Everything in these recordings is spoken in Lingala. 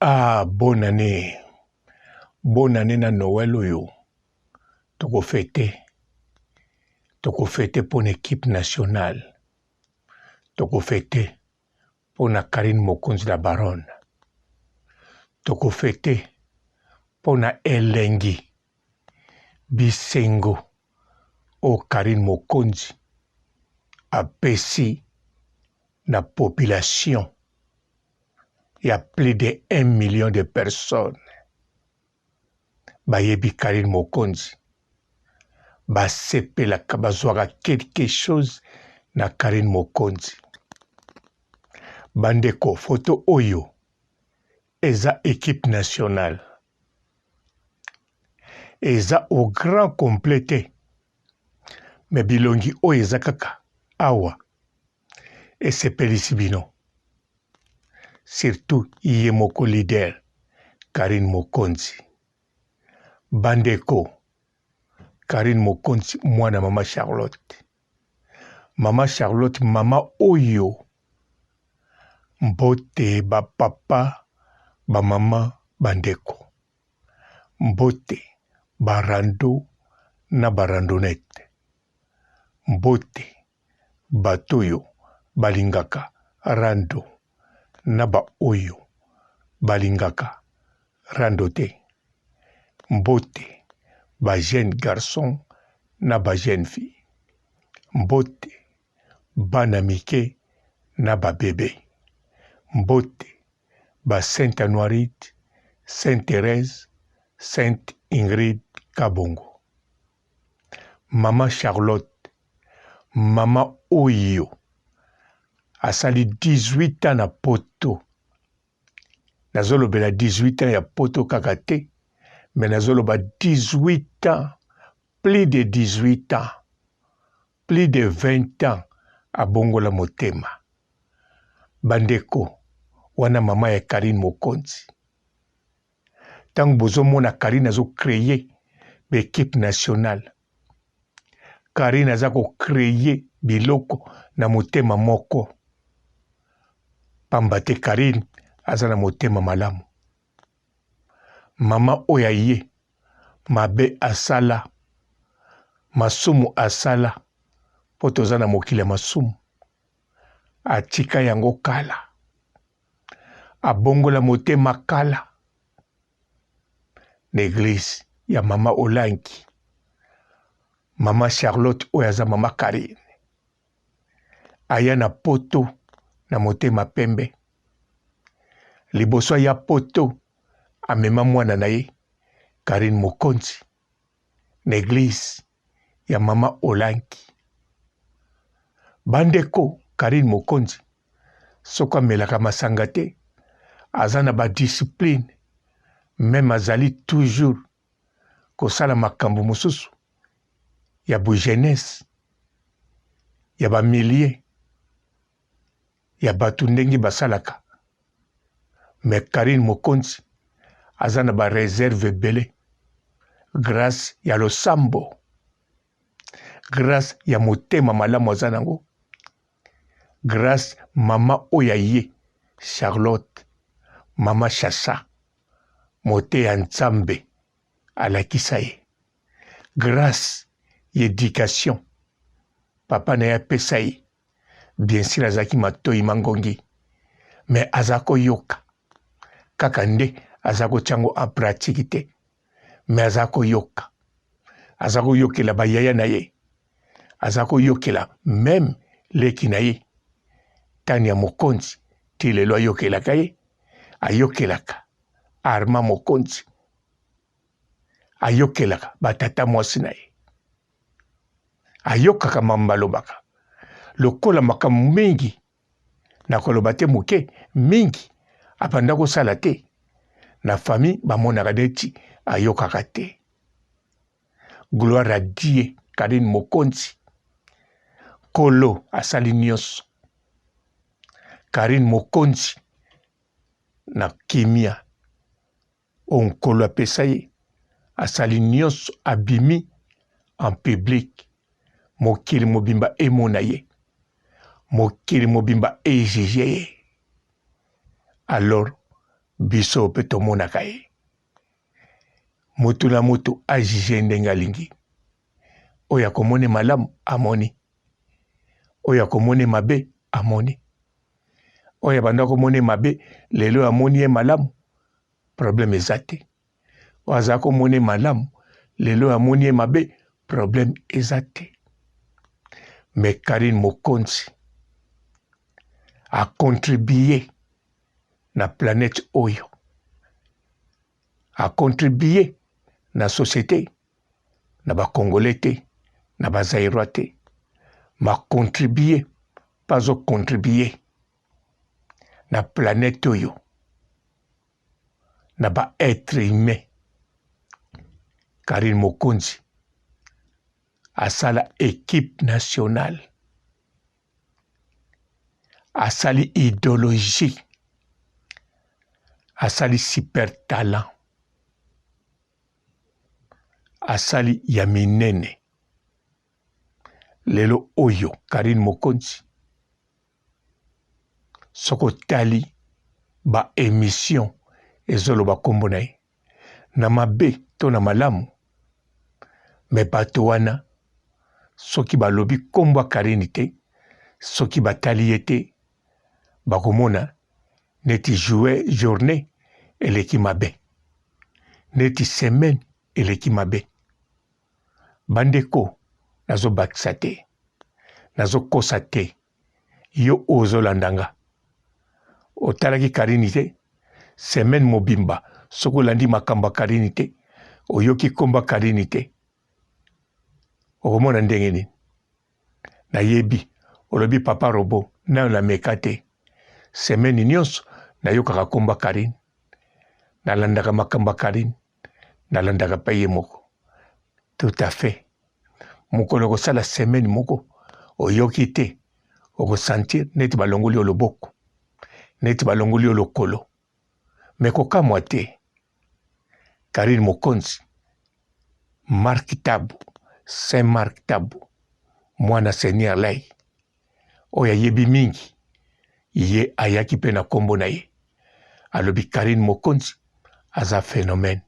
Ah, bonne année. Bonne année na Noël oyo. Toko fêter pour l'équipe nationale. Toko fêter pour na Karine Mokonzi la baronne. Toko fêter pour na Elengi Bisengo o Karine Mokonzi apesi na population. Il y a plus de 1 million de personnes. Bayebi Karine Mokonzi. Basepelaka bazwaka quelque chose na Karine Mokonzi. Bandeko photo oyo eza équipe nationale. Eza au grand complété. Mais bilongi oyo eza kaka awa esepelisi bino. Surtout iye moko leader Karine Mokonzi. Bandeko Karine Mokonzi mwana mama Charlotte. Mama Charlotte mama oyo mbote ba papa ba mama bandeko. Mbote barando na barandonete. Mbote batoyo balingaka rando na ba oyo balingaka rando te. Mbote ba jeune garçon na ba jeune fille. Mbote bana mike na ba bébé. Mbote ba Sainte Anoirite, Sainte Thérèse, Sainte Ingrid Kabongo. Mama Charlotte, mama oyo asali 18 ans na poto. Nazolobela 18 ans ya poto kaka te, mais nazoloba 18 ans, plus de 18 ans, plus de 20 ans à bongola motema. Bandeko, wana mama ya Karine Mokonzi. Tant bozo mona Karine azo créer l'équipe nationale. Karine azako créer biloko na motema moko. Pambate Karine aza na motema malamu. Mama oya ye mabe asala, masumu asala, po toza na mokili ya masumu. Atika yango kala. Abongola motema kala. L'église ya mama Olanki. Mama Charlotte oyaza mama Karine. Aya na poto na motema pembe. Liboso ya poto amema mwana na ye Karine Mokonzi. L'église ya mama Olanki. Bandeko Karine Mokonzi. Soko amelaka masanga te. Aza na ba discipline. Même azali toujours kosala makambo mosusu ya bu jeunesse ya ba milliers ya batu ndenge basalaka. Mais Karine Mokonzi aza na ba réserve belé grâce ya losambo, grâce ya motema malamu aza nango, grâce mama oya ye Charlotte, mama Chassa mote ya Nzambe alakisa ye. Grâce ya éducation papa na ye apesa ye. Bien sûr azaki matoi mangongi, mais azako yoka kaka nde azako tiango en pratique te, mais azako yoka. Azako yokela bayaya na ye. Azako yokela même leki na ye. Tani ya Mokonzi ti lelo ayokelaka ye. Ayokelaka Arma Mokonzi. Ayokelaka batata mwasi na ye. Ayokaka mambalobaka. Lokola makambo mingi na koloba te moke mingi apanda kosala te. Na famille bamonaka neti ayokaka te. Gloire à Dieu Karine Mokonzi. Kolo asali nyonso. Karine Mokonzi na kimia onkolo apesa ye asali nyonso abimi en public. Mokili mobimba emona ye. Mokili mobimba ejije ye. Alors biso mpe tomonaka ye. Mutu na mutu ajije ndenge alingi. Oyo akomoni malamu amoni, oyo akomoni mabe amoni, oyo abanda komoni mabe lelo amoni ye malamu, problème eza te. Oyo aza komoni malamu lelo amoni ye mabe, problème eza te. Mais Karine Mokonzi a contribué na planète oyo, a contribué na société, na ba Congolais te, na ba Zaïrois te, ma contribué, pas au contribué na planète oyo, na ba être humain. Karine Mokonzi asala équipe nationale, asali idéologie, asali super talent, asali ya minene. Lelo oyo Karine Mokonzi soko tali ba émission ezoloba kombo na ye na mabe to na malamu, me bato wana soki balobi kombo Karine te, soki batali ye te, bakomona neti journée eleki mabe, neti semaine eleki mabe. Bandeko nazo bakisa te, nazo kosa te, yo ozolandanga otalaki Karine te, semaine mobimba soko landi makamba Karine te, oyoki komba Karine te, okomona ndenge nini? Nayebi olobi papa robo na la meka te, semaine nyonso nayokaka komba Karine, nalandaka makamba Karine, nalandaka pa ye moko. Tout à fait. Mokolo kosala semaine moko oyoki te, okosentir neti balongoli yo loboko, neti balongoli yo lokolo, me kokamwa te. Karine Mokonzi, Mark Tabu, Saint Mark Tabu, mwana Seigneur Lai, oyo ayebi mingi, ye ayaki pe na kombo na ye, alobi Karine Mokonzi aza phénomène.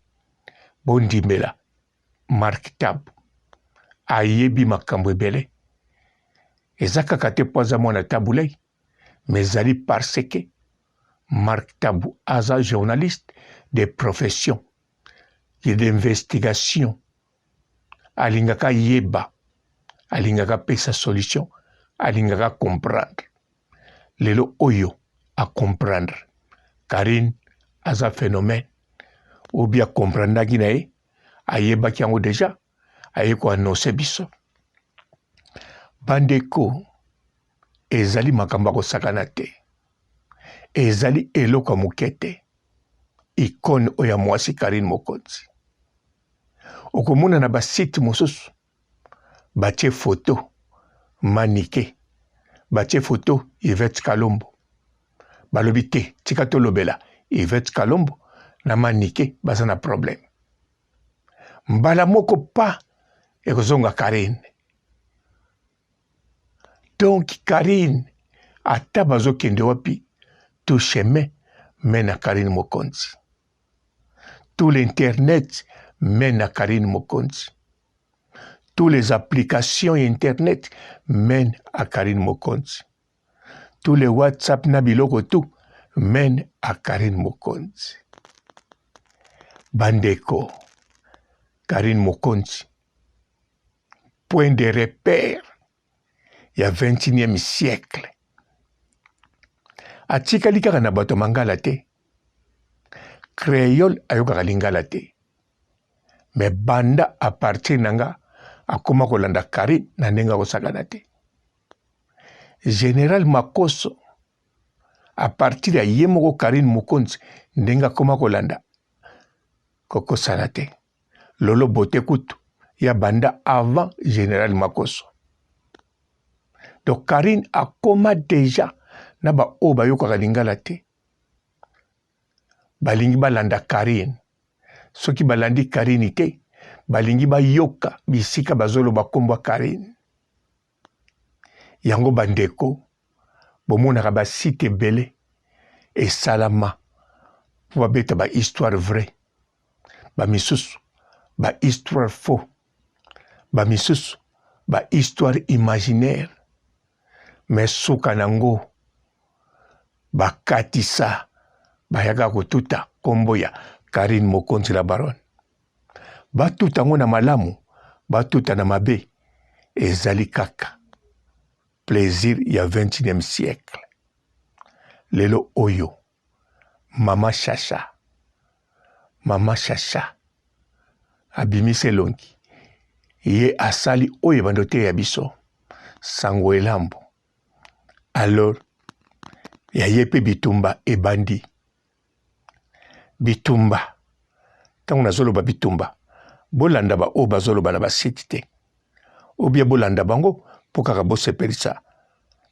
Bondimela Mark Tabu ayebi makambo ebele, eza kaka te po aza mwana Tabu Lai, mais ezali parce que Mark Tabu aza journaliste de profession et d'investigation, alingaka yeba, alingaka pesa solution, alingaka comprendre. Lelo oyo a comprendre Karine aza phénomène, ou bien comprendre ki na ye, ayeba ki yango déjà, aye ko annoncer biso. Bandeko, ezali makamba ko sakana te, ezali eloko mukete, icône oya mwasi Karine Mokonzi. Okomona na ba site mosusu batie photo manike, batie photo Yvette Kalombo, balobi te tika tolobela Yvette Kalombo na manike baza na problème. Mbala moko pa ekozonga Karine. Donc Karine ata bazokende wapi, tout chemin mène à Karine Mokonzi, tout l'internet mène à Karine Mokonzi, toutes les applications internet mènent à Karine Mokonzi, tous les WhatsApp na biloko tout mènent à Karine Mokonzi. Bandeko, Karine Mokonzi, point de repère, il y a 21e siècle. Atikali kaka na bato mangala te, créole ayokaka lingala te, mais banda à partir nanga akoma kolanda Karine na ndenga kosakana te. Général Makoso à partir ya ye moko Karine Mokonzi ndenga akoma kolanda kokosana te. Lolo bote kutu ya banda avant Général Makoso. Donc Karine akoma déjà na ba o bayokaka lingala te, balingi balanda Karine. Soki balandi Karine te, balingi bayoka bisika bazolo bakombo Karine. Yango bandeko, bomonaka ba site ebele esalama mpo babeta bahistoire vrai, bamisusu bahistoire faux, bamisusu bahistoire imaginaire. Me suka nango bakatisa bayaka kotuta kombo ya Karine Mokonzi la Baronne. Batuta ngo na malamu, batuta na mabe, ezali kaka plaisir ya 21e siècle. Lelo oyo mama Chacha abimise elongi ye asali oyo bandote ya biso sango elambo. Alors ya ye pe bitumba ebandi. Bitumba tango nazoloba bitumba bolanda ba o bazoloba na basite te, obia bolanda bango mpo kaka bosepelisa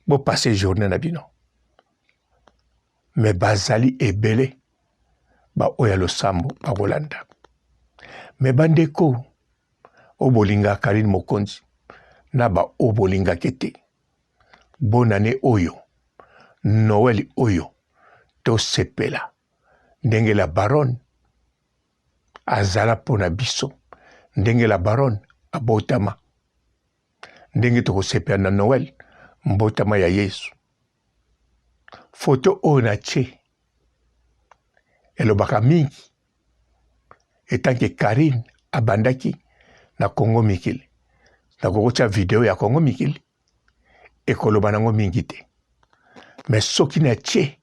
bopase journée na bino. Me bazali ebele ba oya losambo bakolanda. Me bandeko o bolinga Karine Mokonzi na ba o bolinga kete, bonane oyo, Noël oyo, to sepela ndenge la Baronne azala pona biso, ndenge la Baronne abotama, ndenge tokosepela na Noël mbotama ya Yesu. Foto oyo na tye elobaka mingi etanke Karine abandaki na Kongo Mikili, na kokotya video ya Kongo Mikili ekoloba nango mingi te. Me soki na tye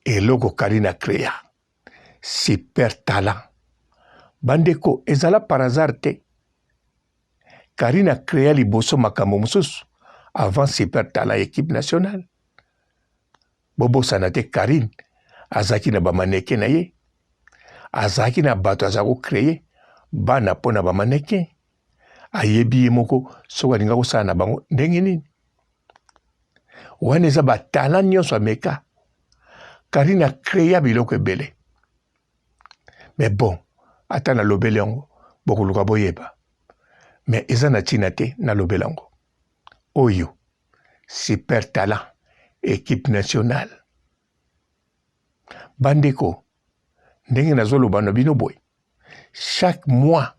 eloko Karine akrea, super talent. Bandeko ezala par hasard te. Karine akrea liboso makambo mosusu avant super talent équipe nationale. Bobosana te Karine azaki na bamaneke na ye, azaki na bato azako kreye bana pona bamaneke, ayebi ye moko soko alinga kosala na bango ndenge nini. Wana eza batala nyonso ameka. Karine akrea biloko ebele. Mais bon, ata na lobele yango bokoluka boyeba. Mais eza na ntina te na lobele yango. Oyo super talent équipe nationale. Bandeko ndenge nazoloba na bino boy, chaque mois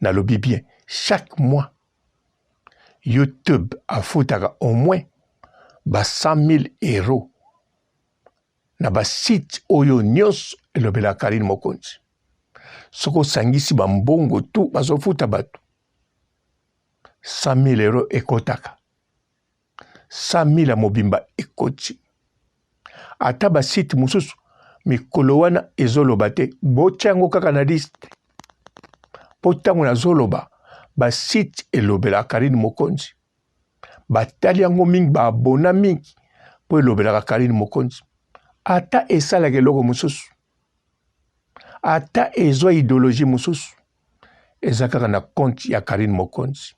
nalobi bien, chaque mois YouTube afutaka au moins ba 100 000 € na ba site oyo nyonso elobela Karine Mokonzi. Soko sangisi bambongo tu bazofuta bato 100 000 € ekotaka, 100 000 ya mobimba ekoti. Ata ba site mususu mikolo wana ezoloba te, botyango kaka na liste. Po tango nazoloba ba site elobela Karine Mokonzi, batali yango mingi, baabona mingi po elobelaka Karine Mokonzi. Ata esalaka eloko mosusu, ata ezwa idéologie mosusu, eza kaka na compte ya Karine Mokonzi.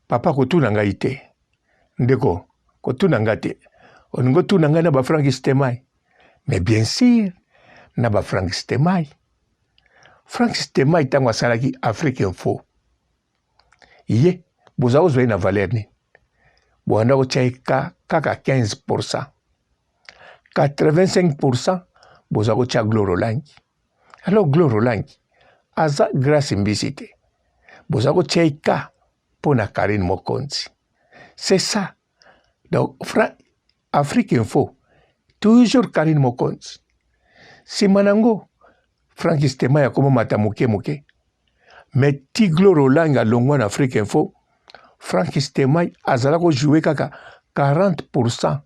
Papa kotuna ngai te, ndeko kotuna ngai te, oningo tuna ngai na ba Frank Stemai. Mais bien sûr, na ba Frank Stemai. Frank Stemai tango asalaki Afrique Info, ye boza kozwa na valeur ni boanda kotya kaka 15%, 85% boza kotya Gloro Langi. Alors Gloro Langi aza grâce mbisi te, boza kotya ika pona Karine Mokonzi. C'est ça. Donc Afrique Info toujours Karine Mokonzi. Simanango Frank Stemai akoma mata muke muke, mais ti Gloro Langi alongwa na Afrique Info, Frank Stemai azala ko jouer kaka 40%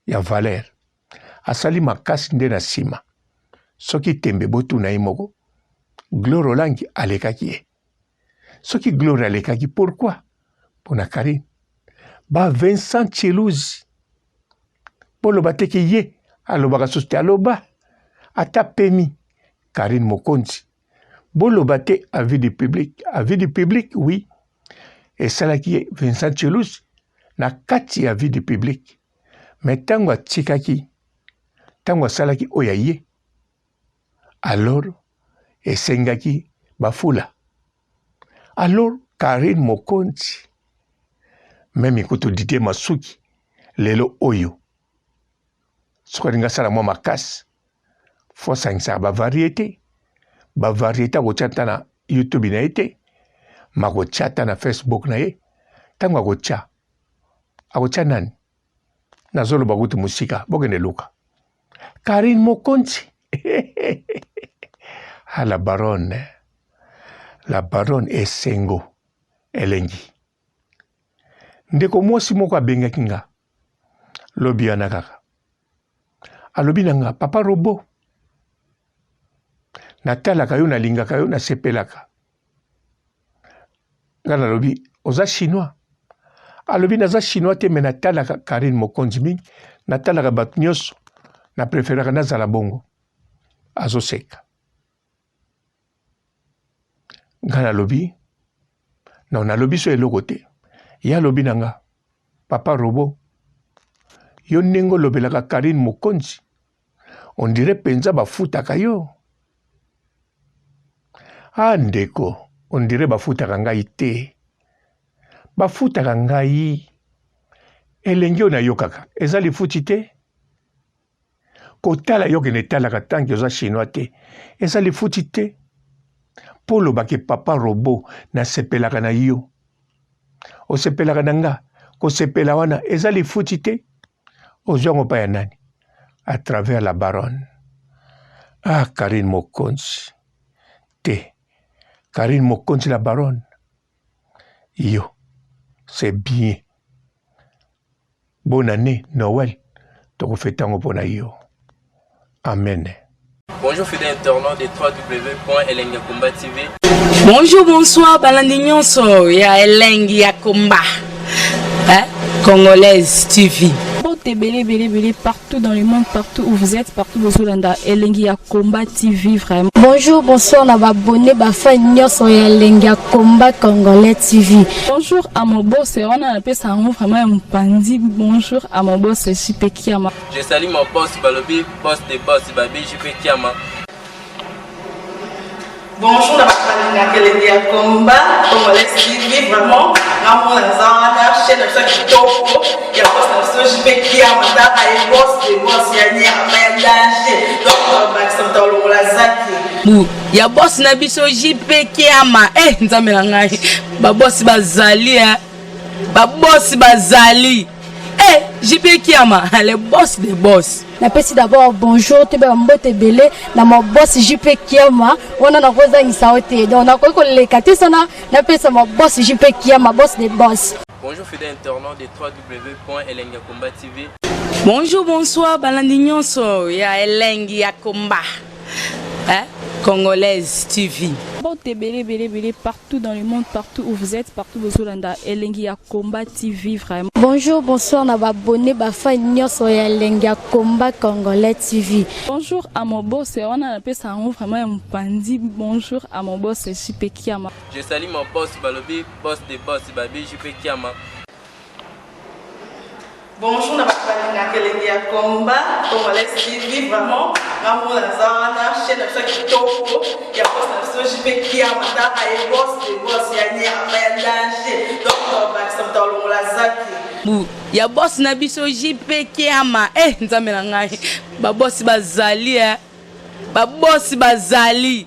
ya valeur. Asali makasi nde na sima. Soki tembe botu na imoko, Gloro Langi alekaki ye. Soki Gloro alekaki, pourquoi? Pona Karine. Ba Vincent Chiluzi polo bateki ye aloba kasuste aloba ata pemi Karine Mokonzi. Bolo bate avis du public, oui. Et salaki ye Vincent Chiluzi na kati avis du public. Mais tango atikaki, tango salaki oya ye, alors esengaki bafula. Alors Karine Mokonzi, même ikutu Didier Masuki, lelo oyo, soki alingi asala mwa makasi fo asangisaka bavariété akotia ata na youtube na ye te makotia ata na facebook na ye ntango akotia nani nazoloba kuti musika bokende luka Karine Mokonzi la baronne esengo elengi ndeko mwasi moko abengaki nga lobi wana kaka alobi na nga papa Robo natalaka yo nalingaka yo nasepelaka nga nalobi oza chinois alobi naza chinois te me natalaka Karine Mokonzi mingi natalaka bato nyonso na preferaka nazala bongo azoseka nga nalobi nalobi so eloko te ye alobi na nga papa Robo yo ndenge olobelaka Karine Mokonzi on dirait penza bafutaka yo ndeko on dirait bafutaka ngai te bafutaka ngai elengi oyo nayokaka eza lifuti te kotala yo kende etalaka tanki oza chinois te eza lifuti te mpo olobaki papa Robo nasepelaka na yo osepelaka na nga kosepela wana eza lifuti te ozwango pa ya nani à travers la baronne Karine Mokonzi te Karine Mokonzi la baronne yo c'est bien bonne année Noël tokofetango mpona yo amen. Bonjour fidèles internautes de www.elengiakomba TV. Bonjour, bonsoir, balandi nyonso ya Elengi ya Komba, Congolaise TV. Belé partout dans le monde, partout où vous êtes, partout où vous êtes, Elengi ya Komba TV vraiment. Bonjour, bonsoir, on va abonner fan nyonso ya Elengi ya Komba Congolais TV. Bonjour à mon boss, on a appelé ça vraiment un pandi. Bonjour à mon boss, JP Kiama. Je salue mon boss Balobi, boss des boss Babi, JP Kiama. Bonjour, na Elengi ya Komba Congolais TV vraiment. Namo na zana chaîne de ça kitoko ya boss na JP Kiama ta ay boss des boss ya ni ama danger. Donc ba ça tolo la zaki. Ya boss na biso JP Kiama nzambe na ngai ba boss bazali ba boss bazali JP Kiama le boss des boss. Napesi d'abord bonjour te ba mbote belé na mo boss JP Kiama wana na koza ngisaote donc na ko leka te sana napesa mo boss JP Kiama boss des boss. Bonjour fidèles internautes de www.elengiakomba TV. Bonjour, bonsoir, balandi nyonso ya Elengi ya Komba, Congolaise TV. Belé partout dans le monde, partout où vous êtes, partout où vous êtes, Elengi ya Komba TV vraiment. Bonjour, bonsoir, on va abonner fan nyonso ya Elengi ya Komba Congolais TV. Bonjour à mon boss, on a appelé ça vraiment un pandi. Bonjour à mon boss JP Kiama. Je salue mon boss Balobi, boss des boss Babi, JP Kiama. Bonjour, na Elengi ya Komba Congolais TV vraiment. Namo na zana chaîne de ça kitoko ya boss na JP Kiama ta ay boss des boss ya ni ama danger. Donc ba ça tolo la zaki. Ya boss na biso JP Kiama nzambe na ngai ba boss bazali ba boss bazali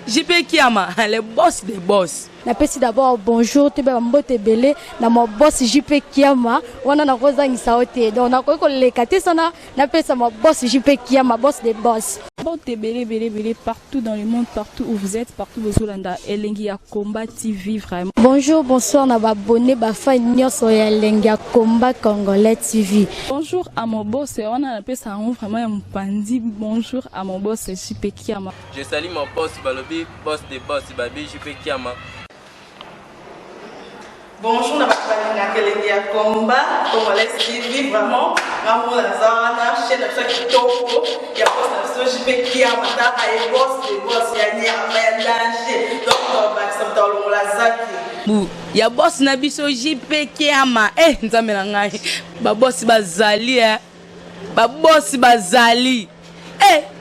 JP Kiama le boss des boss. Napesi d'abord bonjour te ba mbote belé na mo boss JP Kiama wana na koza ngisaote donc na ko leka te sana napesa mo boss JP Kiama boss des boss. Belé partout dans le monde, partout où vous êtes, partout où vous êtes, Elengi ya Komba TV vraiment. Bonjour, bonsoir, on va abonner fan nyonso ya Elengi ya Komba Congolais TV. Bonjour à mon boss, on a appelé ça vraiment un pandi. Bonjour à mon boss JP Kiama. Je salue mon boss Balobi, boss des boss Babi, JP Kiama. Bonjour, na Elengi ya Komba Congolais TV vraiment. Namo na zana chaîne de ça kitoko ya boss na JP Kiama ta ay boss des boss ya ni ama danger. Donc ba ça tolo la zaki. Ya boss na biso JP Kiama nzambe na ngai ba boss bazali ba boss bazali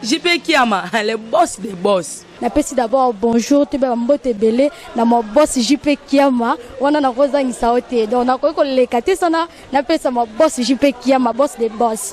JP Kiama le boss des boss. Napesi d'abord bonjour te ba mbote belé na mo boss JP Kiama wana na koza ngisaote donc na ko leka te sana napesa mo boss JP Kiama boss des boss.